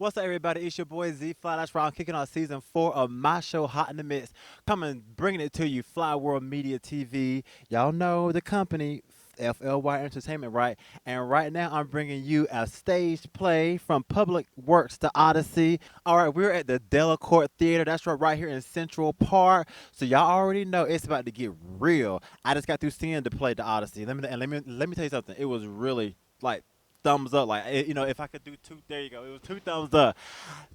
What's up, everybody? It's your boy Z Fly. That's right. I'm kicking off season 4 of my show, Hot in the Mix. Coming, bringing it to you, Fly World Media TV. Y'all know the company, FLY Entertainment, right? And right now, I'm bringing you a stage play from Public Works to Odyssey. All right, we're at the Delacorte Theater. That's right here in Central Park. So y'all already know it's about to get real. I just got through seeing the play, the Odyssey. Let me tell you something. It was really like thumbs up. Like if I could do two, there you go. It was two thumbs up.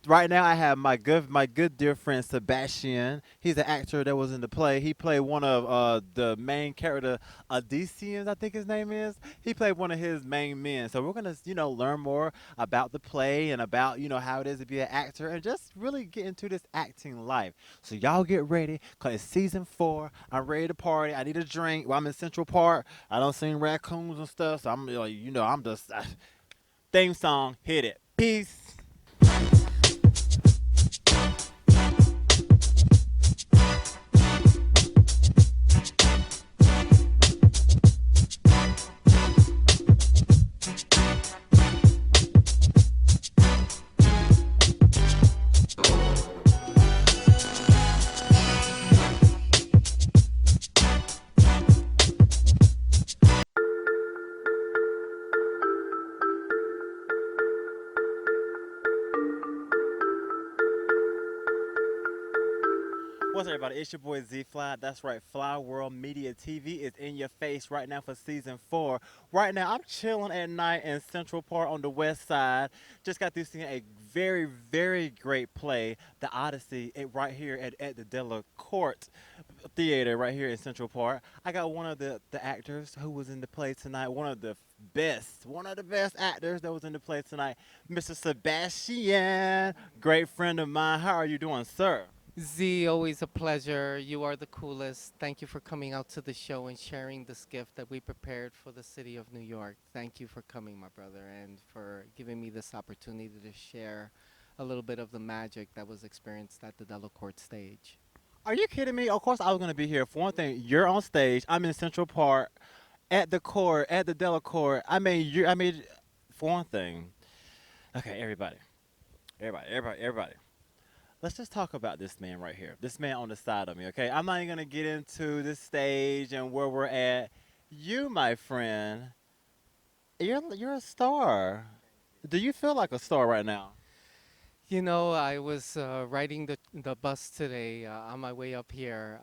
Right now, I have my good dear friend Sebastien. He's an actor that was in the play. He played one of the main character, Odyssey, I think his name is. He played one of his main men. So we're gonna learn more about the play and about how it is to be an actor and just really get into this acting life. So y'all get ready, cause it's season 4. I'm ready to party. I need a drink. Well, I'm in Central Park. I don't see raccoons and stuff. So I'm like, I'm just theme song. Hit it. Peace. What's up, everybody? It's your boy Z Fly. That's right, Fly World Media TV is in your face right now for season 4. Right now, I'm chilling at night in Central Park on the west side. Just got through seeing a very, very great play, The Odyssey, right here at the Delacorte Theater right here in Central Park. I got one of the actors who was in the play tonight, one of the best actors that was in the play tonight, Mr. Sebastian. Great friend of mine. How are you doing, sir? Z, always a pleasure. You are the coolest. Thank you for coming out to the show and sharing this gift that we prepared for the city of New York. Thank you for coming, my brother, and for giving me this opportunity to share a little bit of the magic that was experienced at the Delacorte stage. Are you kidding me? Of course I was gonna be here. For one thing, you're on stage. I'm in Central Park, at the court, at the Delacorte. For one thing. Okay, everybody. Let's just talk about this man right here. This man on the side of me. Okay, I'm not even gonna get into the stage and where we're at. You, my friend, you're a star. Do you feel like a star right now? You know, I was riding the bus today on my way up here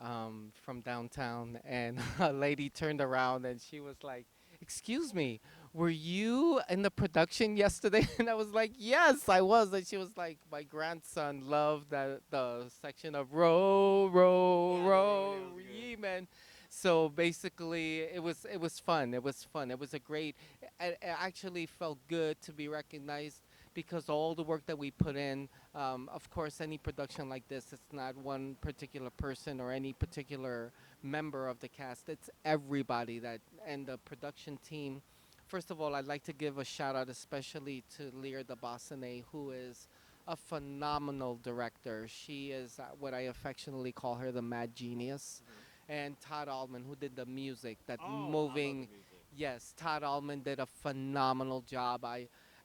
from downtown, and a lady turned around and she was like, "Excuse me, were you in the production yesterday?" And I was like, "Yes, I was." And she was like, "My grandson loved the section of row, row, Yeah, the row, rodeo was good. ye men." So basically, it was fun. It was fun. It was a great. It actually felt good to be recognized because all the work that we put in, of course, any production like this, it's not one particular person or any particular member of the cast. It's everybody that and the production team. First of all, I'd like to give a shout out especially to Lear de Bassane, who is a phenomenal director. She is what I affectionately call her the mad genius. And Todd Allman, who did the music, that Oh, I love the moving. music. Yes, Todd Allman did a phenomenal job.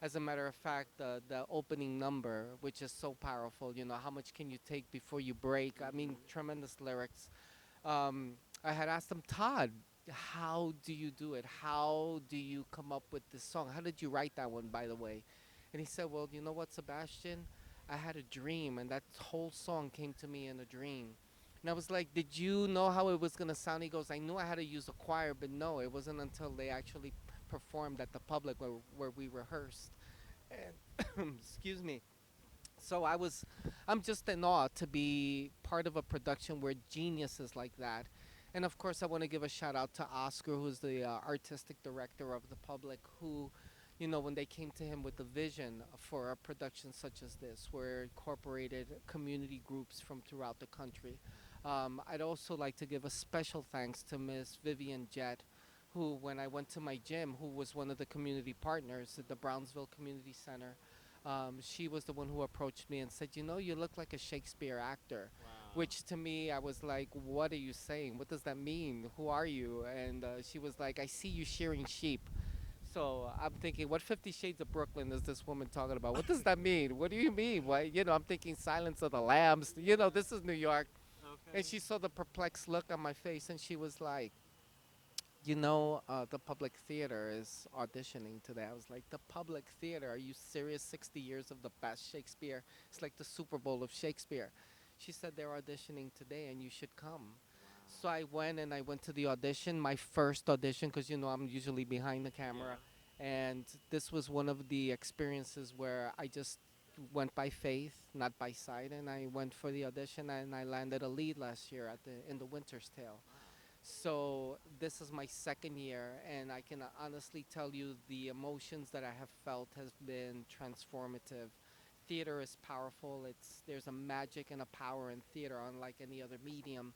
As a matter of fact, the opening number, which is so powerful, how much can you take before you break? I mean, tremendous lyrics. I had asked him, Todd, how do you do it? How do you come up with this song? How did you write that one, by the way? And he said, well, you know what, Sebastian? I had a dream, and that whole song came to me in a dream. And I was like, did you know how it was going to sound? He goes, I knew I had to use a choir, but no, it wasn't until they actually performed at the public where we rehearsed. And excuse me. So I'm just in awe to be part of a production where geniuses like that. And of course, I want to give a shout out to Oscar, who's the artistic director of the public, who, when they came to him with the vision for a production such as this, where it incorporated community groups from throughout the country. I'd also like to give a special thanks to Miss Vivian Jett, who, when I went to my gym, who was one of the community partners at the Brownsville Community Center, she was the one who approached me and said, you look like a Shakespeare actor. Wow. Which to me, I was like, what are you saying? What does that mean? Who are you? And she was like, I see you shearing sheep. So I'm thinking, what 50 Shades of Brooklyn is this woman talking about? What does that mean? What do you mean? Why, I'm thinking Silence of the Lambs. This is New York. And Okay. she saw the perplexed look on my face, and she was like, the public theater is auditioning today. I was like, the public theater? Are you serious? 60 years of the best Shakespeare. It's like the Super Bowl of Shakespeare. She said they're auditioning today and you should come. So I went and I went to the audition, my first audition, because I'm usually behind the camera. Yeah. And this was one of the experiences where I just went by faith, not by sight, and I went for the audition and I landed a lead last year in the Winter's Tale. So this is my second year, and I can honestly tell you the emotions that I have felt has been transformative. Theater is powerful. There's a magic and a power in theater unlike any other medium,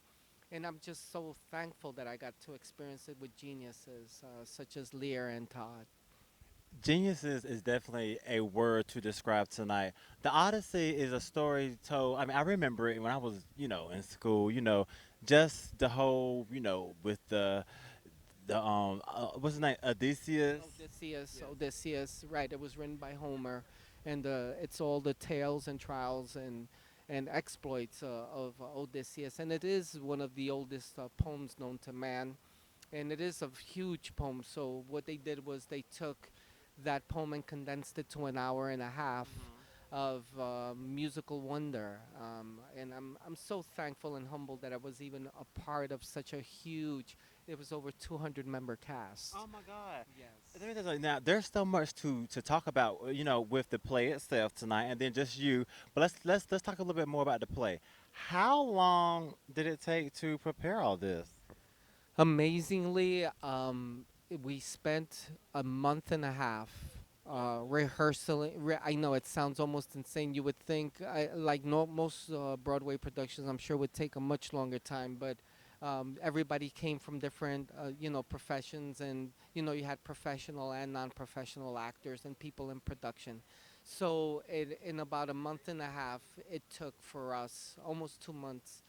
and I'm just so thankful that I got to experience it with geniuses such as Lear and Todd. Geniuses is definitely a word to describe tonight. The Odyssey is a story told. I mean, I remember it when I was, in school. Just the whole, with the what's his name, Odysseus. Odysseus, Yes. Odysseus, right? It was written by Homer, and it's all the tales and trials and exploits of Odysseus, and it is one of the oldest poems known to man, and it is a huge poem. So what they did was they took that poem and condensed it to an hour and a half Mhm. of musical wonder, and I'm so thankful and humbled that I was even a part of such a huge. It was over 200 member cast. Oh my God. Yes. Now there's so much to talk about, with the play itself tonight, and then just you. But let's talk a little bit more about the play. How long did it take to prepare all this? Amazingly, we spent a month and a half rehearsing. I know it sounds almost insane. You would think, like no, most Broadway productions, I'm sure would take a much longer time, but everybody came from different, professions, and you had professional and non-professional actors and people in production. So in about a month and a half, it took for us almost 2 months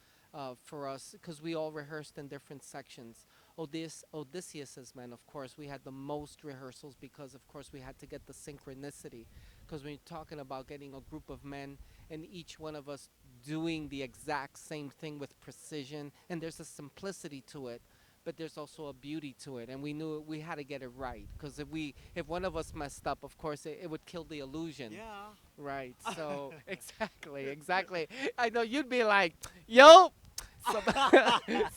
for us because we all rehearsed in different sections. Odysseus's men, of course, we had the most rehearsals because, of course, we had to get the synchronicity. Because when you're talking about getting a group of men and each one of us doing the exact same thing with precision, and there's a simplicity to it, but there's also a beauty to it, and we knew we had to get it right. Because if one of us messed up, of course, it would kill the illusion. Yeah. Right. So exactly, exactly. I know you'd be like, "Yo,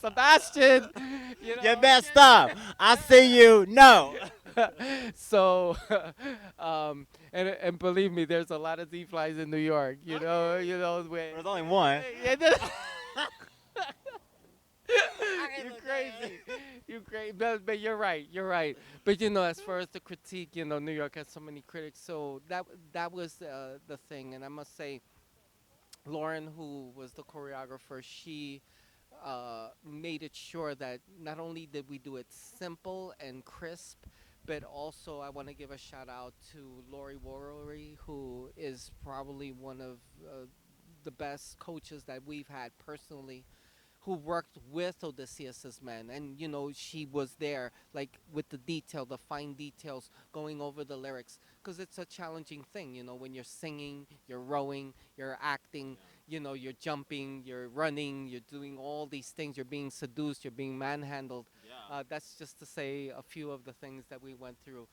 Sebastian," you You know. messed up. I see you. No. So, and believe me, there's a lot of Z flies in New York. Where There's only one. yeah, you crazy, you crazy. But you're right, you're right. But as far as the critique, New York has so many critics. So that was the thing, and I must say, Lauren, who was the choreographer, she made it sure that not only did we do it simple and crisp, but also I want to give a shout out to Lori Worlery, who is probably one of the best coaches that we've had personally, who worked with Odysseus's men, and she was there, like with the detail, the fine details, going over the lyrics, because it's a challenging thing, when you're singing, you're rowing, you're acting, you're jumping, you're running, you're doing all these things, you're being seduced, you're being manhandled. Yeah. That's just to say a few of the things that we went through.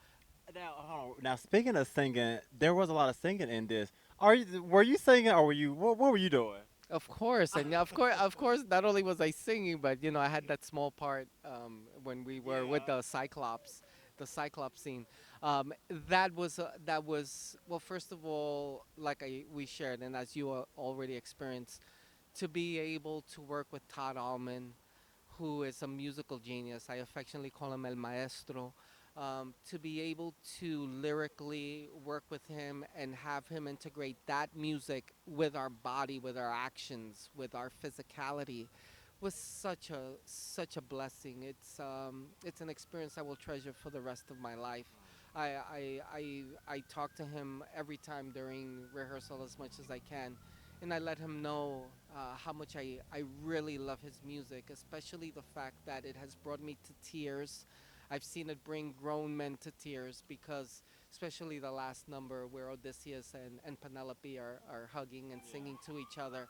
Now, hold on. Now, speaking of singing, there was a lot of singing in this. Were you singing, or were you? What were you doing? Of course, and of course, not only was I singing, but I had that small part when we were with Yeah. the Cyclops scene. That was well. First of all, like we shared, and as you already experienced, to be able to work with Todd Allman, who is a musical genius. I affectionately call him El Maestro. To be able to lyrically work with him and have him integrate that music with our body, with our actions, with our physicality, was such a blessing. It's an experience I will treasure for the rest of my life. I talk to him every time during rehearsal as much as I can, and I let him know how much I really love his music, especially the fact that it has brought me to tears. I've seen it bring grown men to tears because, especially the last number where Odysseus and Penelope are hugging and singing to each other.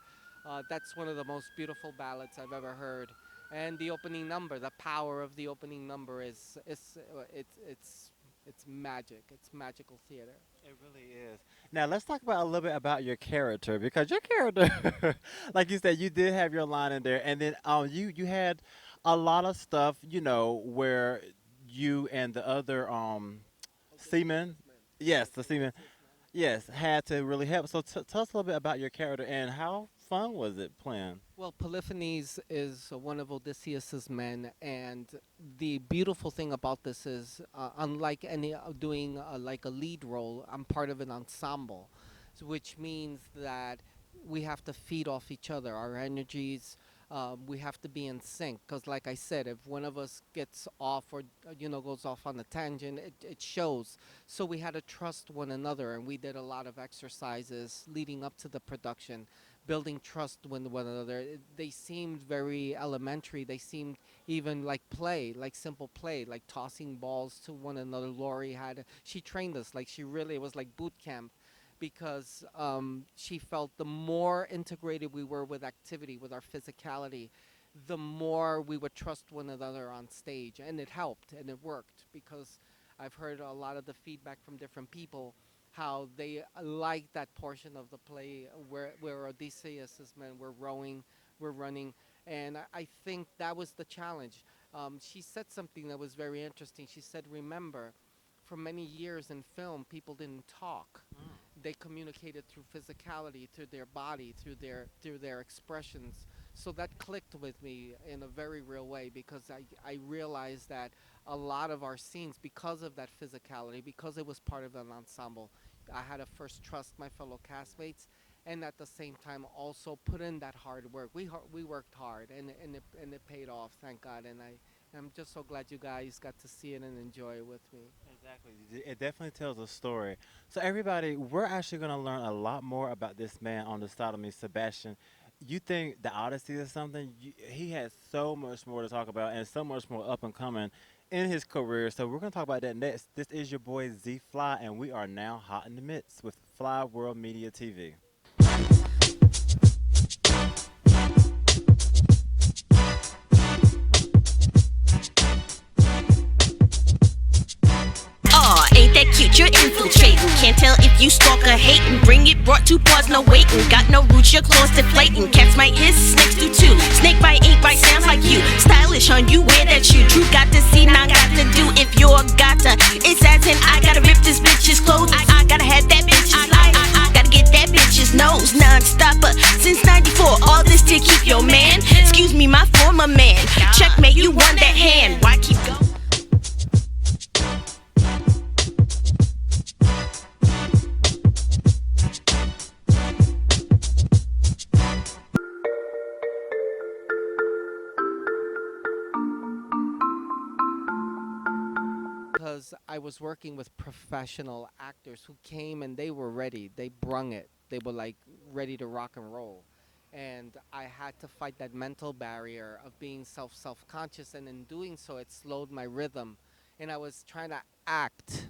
That's one of the most beautiful ballads I've ever heard. And the opening number, the power of the opening number it's magic. It's magical theater. It really is. Now let's talk about a little bit about your character because your character, like you said, you did have your line in there, and then you had a lot of stuff, where you and the other seamen, Odysseus men. yes, Yes, the seamen, Odysseus men. yes, had to really help. So tell us a little bit about your character and how fun was it playing? Well, Polyphenes is one of Odysseus's men, and the beautiful thing about this is, unlike any doing like a lead role, I'm part of an ensemble, which means that we have to feed off each other, our energies. We have to be in sync because, like I said, if one of us gets off or goes off on a tangent, it shows. So we had to trust one another, and we did a lot of exercises leading up to the production building trust with one another. They seemed very elementary. They seemed even like play, like simple play, like tossing balls to one another. Lori she trained us like she really it was like boot camp because she felt the more integrated we were with activity, with our physicality, the more we would trust one another on stage. And it helped and it worked because I've heard a lot of the feedback from different people how they like that portion of the play where Odysseus's men were rowing, were running, and I think that was the challenge. She said something that was very interesting. She said, "Remember, for many years in film, people didn't talk. They communicated through physicality, through their body, through their expressions." So that clicked with me in a very real way because I realized that a lot of our scenes, because of that physicality, because it was part of an ensemble, I had to first trust my fellow castmates, and at the same time also put in that hard work. We worked hard, and it paid off, thank God. And I'm just so glad you guys got to see it and enjoy it with me. Exactly. It definitely tells a story. So everybody, we're actually going to learn a lot more about this man on the side of me, Sebastian. You think the Odyssey is something? He has so much more to talk about and so much more up and coming in his career. So we're going to talk about that next. This is your boy Z Fly, and we are now hot in the midst with Fly World Media TV. Aw, ain't that cute? You're infiltrating. Can't tell if you stalk or hating. Bring it, brought to pause, no waiting. Got no roots, your claws deflating. Cats might hiss, snakes do too. Snake bite, ain't bite, sounds like you. Stylish, hun, you wear that shoe. True, got to see, now got to do. If you're gotta, it's as in I gotta rip this bitch's clothes. I gotta have that bitch's life. I gotta get that bitch's nose. Non-stopper, since 94. All this to keep your man. Excuse me, my former man. Checkmate, you won that hand. Why keep going? Because I was working with professional actors who came and they were ready. They brung it. They were like ready to rock and roll. And I had to fight that mental barrier of being self-conscious, and in doing so it slowed my rhythm. And I was trying to act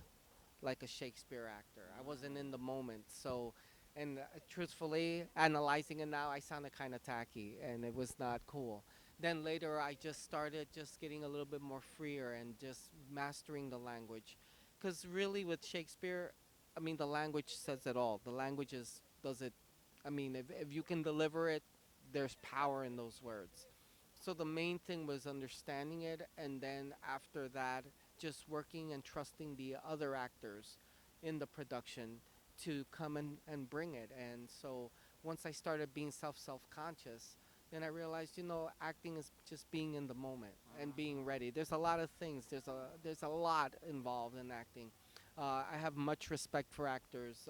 like a Shakespeare actor. I wasn't in the moment. So, and truthfully, analyzing it now, I sounded kind of tacky, and it was not cool. Then later, I just started just getting a little bit more freer and just mastering the language, because really with Shakespeare, I mean, the language says it all. The language does it. I mean, if you can deliver it, there's power in those words. So the main thing was understanding it, and then after that, just working and trusting the other actors in the production to come and bring it. And so once I started being self-conscious, then I realized, acting is just being in the moment and being ready. There's a lot of things. There's a lot involved in acting. I have much respect for actors.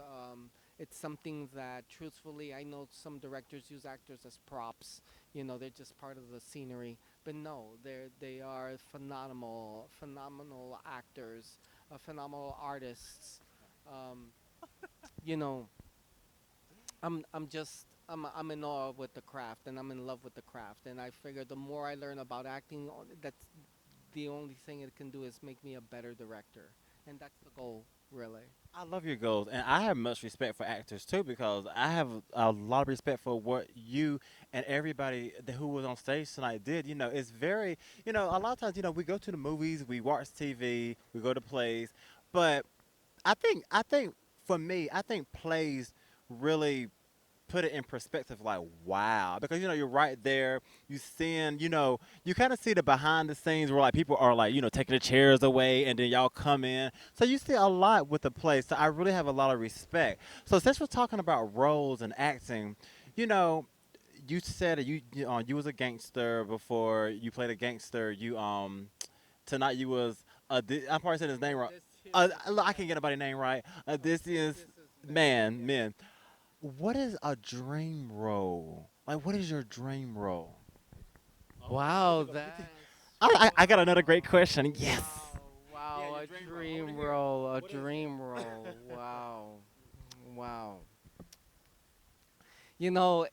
It's something that, truthfully, I know some directors use actors as props. They're just part of the scenery. But no, they are phenomenal actors, phenomenal artists. Um, you know, I'm in awe with the craft, and I'm in love with the craft. And I figure the more I learn about acting, the only thing it can do is make me a better director, and that's the goal, really. I love your goals, and I have much respect for actors too because I have a lot of respect for what you and everybody who was on stage tonight did. It's very, a lot of times, we go to the movies, we watch TV, we go to plays, but I think for me, I think plays really put it in perspective like wow because you're right there you seeing you kind of see the behind the scenes where like people are like taking the chairs away and then y'all come in so you see a lot with the play so I really have a lot of respect so since we're talking about roles and acting you know you said that you was a gangster before you played a gangster you tonight you was I'm probably saying his name wrong I can't get anybody's name right this is man what is a dream role? Like, what is your dream role? Wow, that's I got another great question. Yes. Yeah, wow, your a dream role. I wanna dream hear it. role, a What is dream it? role. Wow, wow. You know,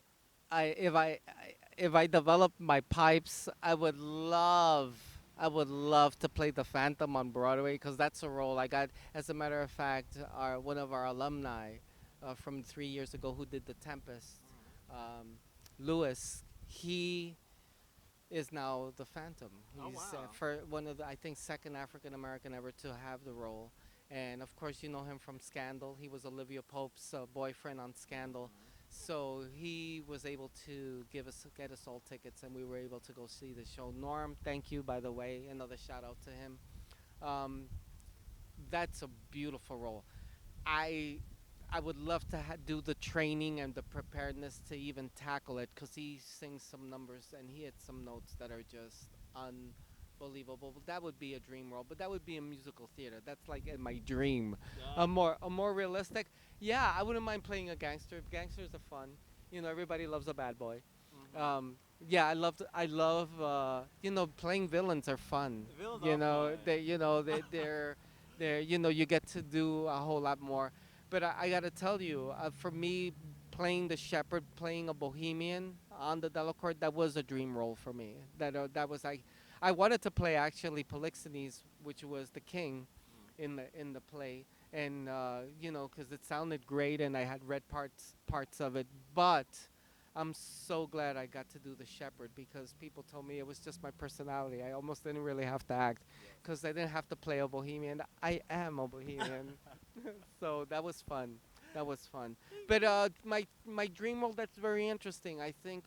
I if I if I developed my pipes, I would love to play the Phantom on Broadway because that's a role I got. As a matter of fact, our one of our alumni from 3 years ago who did the Tempest, um, Lewis, he is now the Phantom. Oh He's wow. for one of the I think second African American ever to have the role, and of course you know him from Scandal. He was Olivia Pope's boyfriend on Scandal, so he was able to get us all tickets, and we were able to go see the show. Norm, thank you by the way. Another shout out to him. Um, that's a beautiful role. I I would love to do the training and the preparedness to even tackle it because he sings some numbers and he hits some notes that are just unbelievable. But that would be a dream role, but that would be a musical theater. That's like in my dream. A more realistic. Yeah, I wouldn't mind playing a gangster. Gangsters are fun. You know, everybody loves a bad boy. Yeah, I love playing villains are fun. Villains You are know, fun. they're you get to do a whole lot more. But I gotta tell you, for me, playing the shepherd, playing a bohemian on the Delacorte, that was a dream role for me. That was I wanted to play actually Polixenes, which was the king, in the play, and because it sounded great, and I had read parts of it, but. I'm so glad I got to do the shepherd because people told me it was just my personality. I almost didn't really have to act because I didn't have to play a bohemian. I am a bohemian. So that was fun. That was fun. But my dream role that's very interesting. I think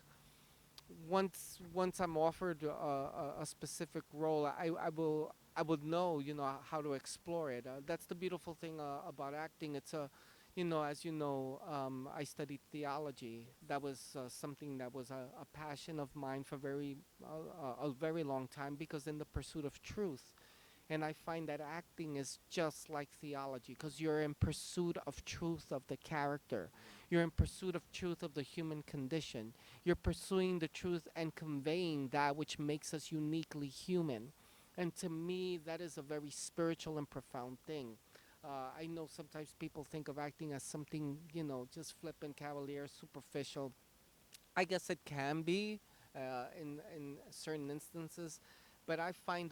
once I'm offered a specific role, I would know how to explore it. That's the beautiful thing about acting. It's a as you know, I studied theology. That was something that was a passion of mine for a very long time because in the pursuit of truth. And I find that acting is just like theology because you're in pursuit of truth of the character. You're in pursuit of truth of the human condition. You're pursuing the truth and conveying that which makes us uniquely human. And to me, that is a very spiritual and profound thing. I know sometimes people think of acting as something, just flippant, cavalier, superficial. I guess it can be in certain instances, but I find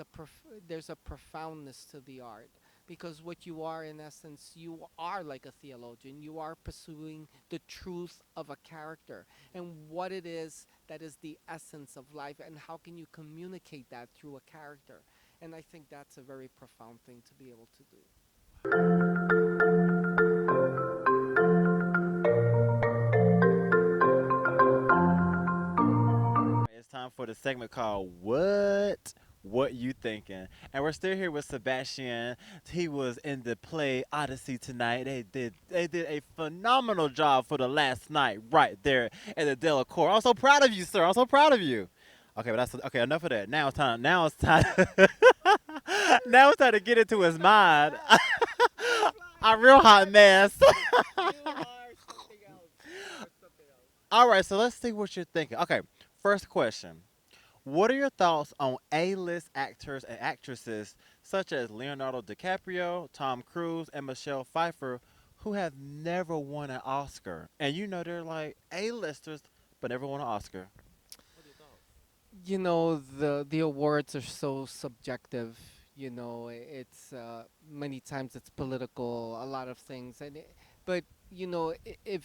there's a profoundness to the art because what you are in essence, you are like a theologian. You are pursuing the truth of a character and what it is that is the essence of life, and how can you communicate that through a character. And I think that's a very profound thing to be able to do. It's time for the segment called What You Thinking? And we're still here with Sebastian. He was in the play Odyssey tonight. They did a phenomenal job for the last night right there at the Delacorte. I'm so proud of you, sir. I'm so proud of you. Okay, but that's okay. Enough of that. Now it's time. Now it's time. Now it's time to get into his mind. A real hot mess. All right, so let's see what you're thinking. Okay, first question. What are your thoughts on A-list actors and actresses such as Leonardo DiCaprio, Tom Cruise, and Michelle Pfeiffer who have never won an Oscar? And they're like A-listers but never won an Oscar. What are your thoughts? The awards are so subjective. It's many times it's political, a lot of things, but if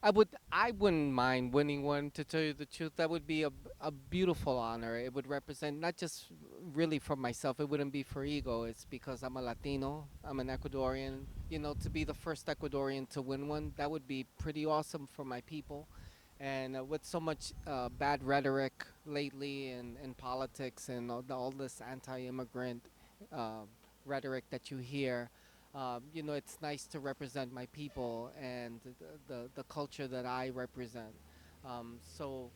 I wouldn't mind winning one. To tell you the truth, that would be a beautiful honor. It would represent not just really for myself. It wouldn't be for ego. It's because I'm a Latino. I'm an Ecuadorian. To be the first Ecuadorian to win one, that would be pretty awesome for my people. And with so much bad rhetoric lately in politics and all this anti-immigrant uh, rhetoric that you hear, it's nice to represent my people and the culture that I represent. So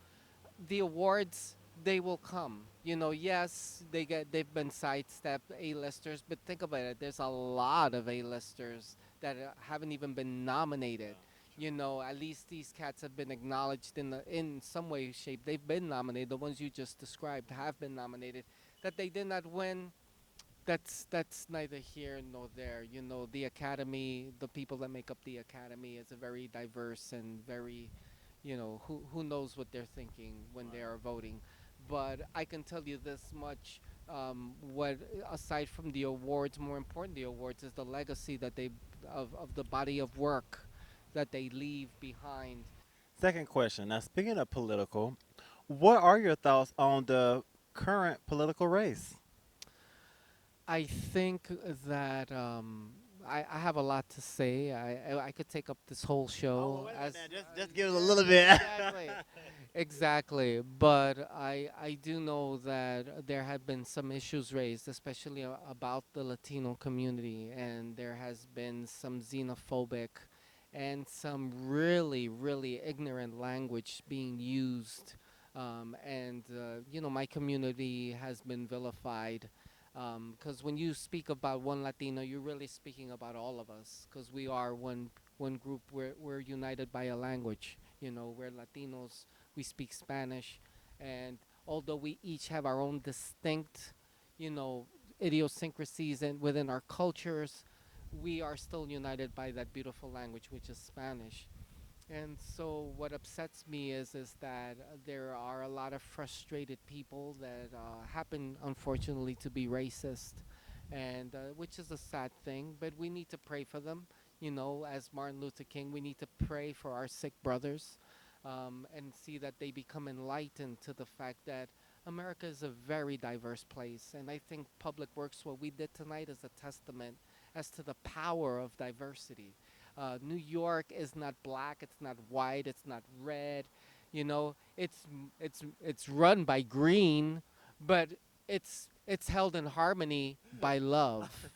the awards, they will come. Yes, they've been sidestepped A-listers, but think about it. There's a lot of A-listers that haven't even been nominated. At least these cats have been acknowledged in some way, shape. They've been nominated. The ones you just described have been nominated. That they did not win, that's neither here nor there. The academy, the people that make up the academy, is a very diverse and very, who knows what they're thinking when they are voting. But I can tell you this much: what aside from the awards, more important the awards is the legacy that of the body of work that they leave behind. Second question. Now, speaking of political, what are your thoughts on the current political race? I think that I have a lot to say. I could take up this whole Oh, well, show wait a minute as now. Just give us a little bit. exactly, exactly. But I do know that there have been some issues raised, especially about the Latino community, and there has been some xenophobic and some really really ignorant language being used. And my community has been vilified because when you speak about one Latino, you're really speaking about all of us because we are one group. We're united by a language. We're Latinos. We speak Spanish, and although we each have our own distinct, you know, idiosyncrasies and within our cultures, we are still united by that beautiful language, which is Spanish. And so what upsets me is that there are a lot of frustrated people that happen unfortunately to be racist, and which is a sad thing. But we need to pray for them. As Martin Luther King, we need to pray for our sick brothers, and see that they become enlightened to the fact that America is a very diverse place. And I think Public Works, what we did tonight, is a testament as to the power of diversity. New York is not black, it's not white, it's not red. It's run by green, but it's held in harmony by love.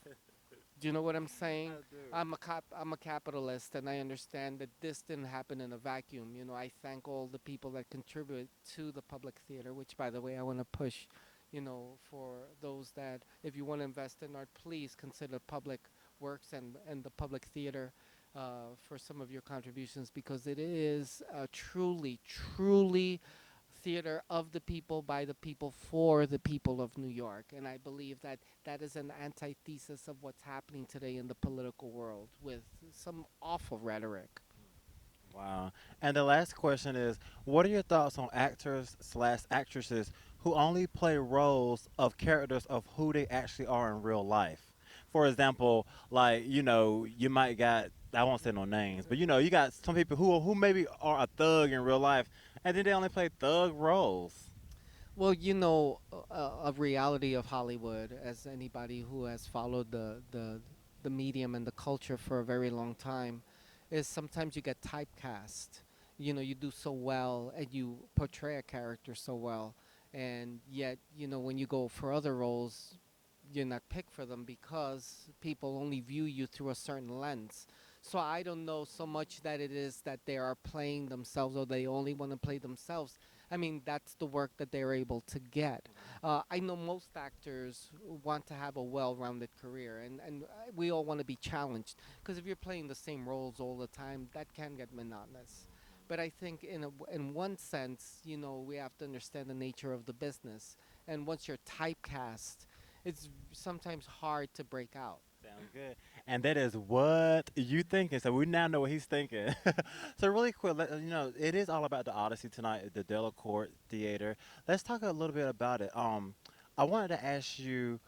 Do you know what I'm saying? I'm a capitalist, and I understand that this didn't happen in a vacuum. I thank all the people that contribute to the public theater, which, by the way, I want to push. For those that, if you want to invest in art, please consider Public Works and the public theater for some of your contributions, because it is truly, truly theater of the people, by the people, for the people of New York. And I believe that that is an antithesis of what's happening today in the political world with some awful rhetoric. Wow. And the last question is, what are your thoughts on actors slash actresses who only play roles of characters of who they actually are in real life? For example, like, you might got, I won't say no names, but you got some people who maybe are a thug in real life and then they only play thug roles. Well, a reality of Hollywood, as anybody who has followed the medium and the culture for a very long time, is sometimes you get typecast. You do so well and you portray a character so well, and yet, when you go for other roles, you're not picked for them because people only view you through a certain lens. So I don't know so much that it is that they are playing themselves or they only want to play themselves. I mean, that's the work that they're able to get. I know most actors want to have a well-rounded career, and we all want to be challenged, because if you're playing the same roles all the time, that can get monotonous. But I think in one sense, we have to understand the nature of the business. And once you're typecast, it's sometimes hard to break out. Sounds good. And that is what you thinking. So we now know what he's thinking. So really quick, it is all about the Odyssey tonight at the Delacorte Theater. Let's talk a little bit about it. I wanted to ask you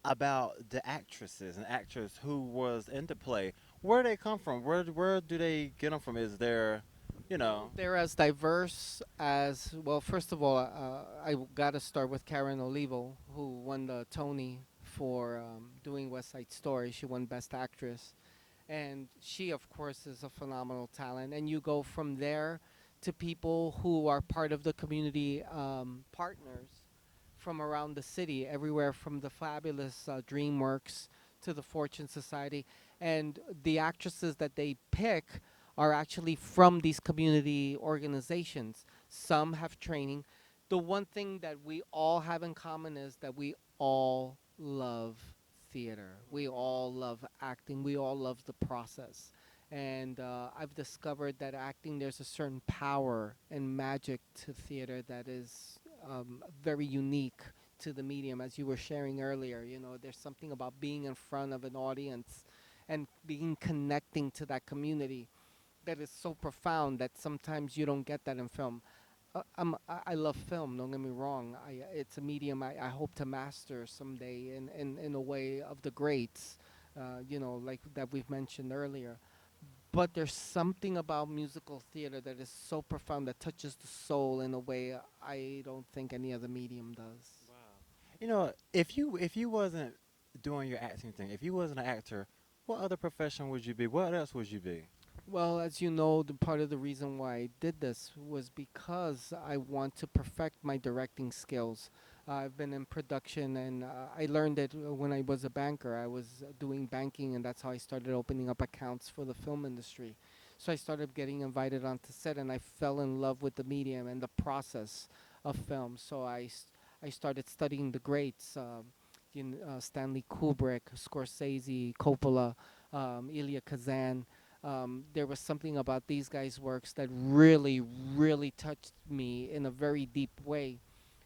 about the actresses and actors who was in the play. Where do they come from? Where do they get them from? Is there, you Well, know? they're as diverse as well. First of all, got to start with Karen Olivo, who won the Tony for doing West Side Story. She won Best Actress, and she, of course, is a phenomenal talent. And you go from there to people who are part of the community partners from around the city, everywhere from the fabulous DreamWorks to the Fortune Society, and the actresses that they pick are actually from these community organizations. Some have training. The one thing that we all have in common is that we all love theater. We all love acting. We all love the process. And I've discovered that acting, there's a certain power and magic to theater that is very unique to the medium. As you were sharing earlier, there's something about being in front of an audience and being connecting to that community that is so profound that sometimes you don't get that in film. I love film. Don't get me wrong. It's a medium I hope to master someday in a way of the greats, like that we've mentioned earlier. But there's something about musical theater that is so profound that touches the soul in a way I don't think any other medium does. Wow. If you wasn't doing your acting thing, if you wasn't an actor, what other profession would you be? What else would you be? Well, as you know, the part of the reason why I did this was because I want to perfect my directing skills. I've been in production, and I learned it when I was a banker. I was doing banking, and that's how I started opening up accounts for the film industry. So I started getting invited onto set, and I fell in love with the medium and the process of film. So I started studying the greats, Stanley Kubrick, Scorsese, Coppola, Elia Kazan. There was something about these guys' works that really, really touched me in a very deep way.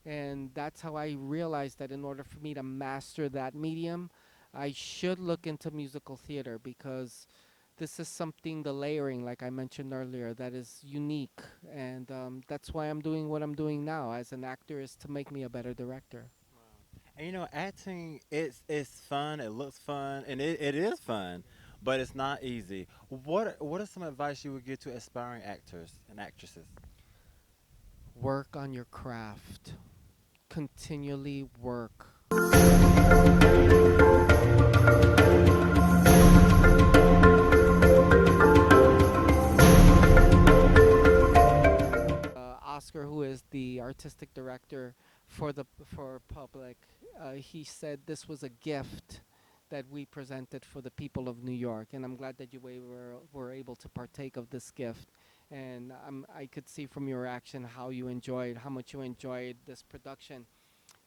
And that's how I realized that in order for me to master that medium, I should look into musical theater because this is something, the layering, like I mentioned earlier, that is unique. And that's why I'm doing what I'm doing now as an actor, is to make me a better director. And acting it's fun. It looks fun, and it is fun, but it's not easy. What is some advice you would give to aspiring actors and actresses? Work on your craft. Continually work. Oscar, who is the artistic director for Public, he said this was a gift that we presented for the people of New York, and I'm glad that were able to partake of this gift. And I could see from your reaction how much you enjoyed this production.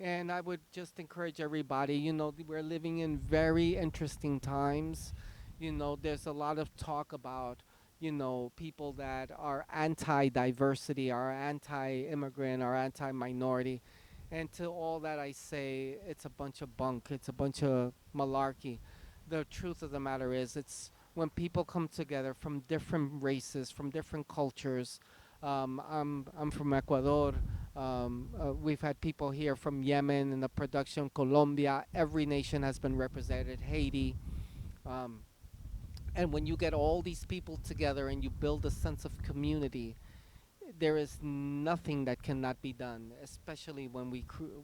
And I would just encourage everybody, we're living in very interesting times. There's a lot of talk about, people that are anti-diversity, are anti-immigrant, are anti-minority. And to all that I say, it's a bunch of bunk. It's a bunch of malarkey. The truth of the matter is, it's when people come together from different races, from different cultures. I'm from Ecuador. We've had people here from Yemen in the production, Colombia. Every nation has been represented. Haiti. Um, and when you get all these people together and you build a sense of community, there is nothing that cannot be done, especially when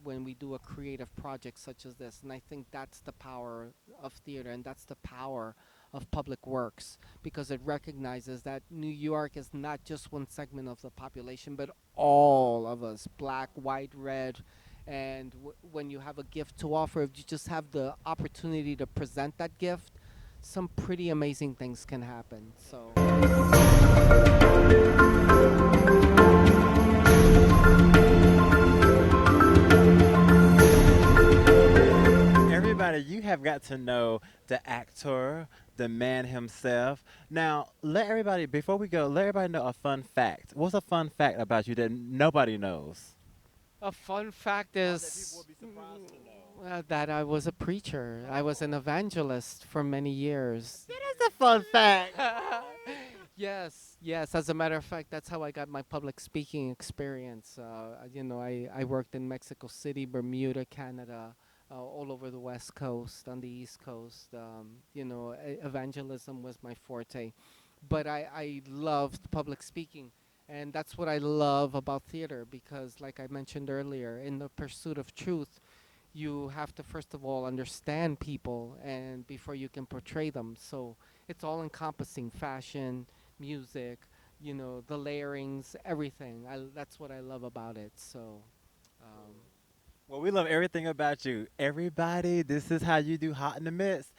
when we do a creative project such as this. And I think that's the power of theater, and that's the power of public works, because it recognizes that New York is not just one segment of the population, but all of us, black, white, red. And when you have a gift to offer, if you just have the opportunity to present that gift, some pretty amazing things can happen. So. Everybody, you have got to know the actor, the man himself. Now, before we go, let everybody know a fun fact. What's a fun fact about you that nobody knows? A fun fact Or that people is, would be surprised to know. That I was a preacher. I was an evangelist for many years. That's a fun fact. Yes, yes. As a matter of fact, that's how I got my public speaking experience. I worked in Mexico City, Bermuda, Canada, all over the West Coast, on the East Coast. Evangelism was my forte. But I loved public speaking. And that's what I love about theater because, like I mentioned earlier, in the pursuit of truth, you have to first of all understand people and before you can portray them. So it's all encompassing fashion, music, the layerings, everything. That's what I love about it. So um, Well, we love everything about you. Everybody, this is how you do Hot in the Mix.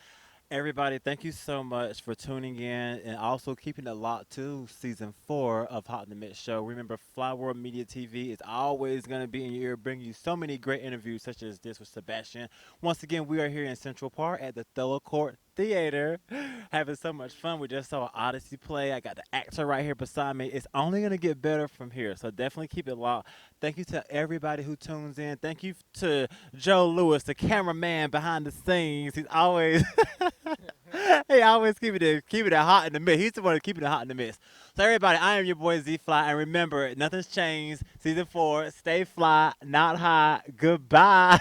Everybody, thank you so much for tuning in and also keeping it locked to season 4 of Hot in the Mix Show. Remember, Fly World Media TV is always going to be in your ear, bringing you so many great interviews such as this with Sebastian. Once again, we are here in Central Park at the Delacorte Theater, having so much fun. We just saw an Odyssey play. I got the actor right here beside me. It's only going to get better from here, so definitely keep it locked. Thank you to everybody who tunes in. Thank you to Joe Lewis, the cameraman behind the scenes. He's always he always keep it hot in the mix. He's the one keeping it hot in the mix. So everybody, I am your boy Z Fly, and remember, nothing's changed. Season 4, stay fly, not high. Goodbye.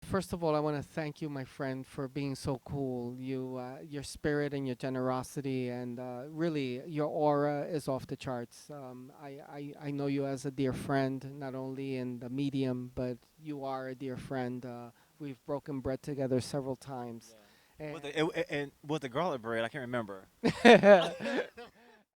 First of all, I want to thank you, my friend, for being so cool. Your spirit and your generosity, and really, your aura is off the charts. I know you as a dear friend, not only in the medium, but you are a dear friend. We've broken bread together several times. Was the garlic bread? I can't remember. And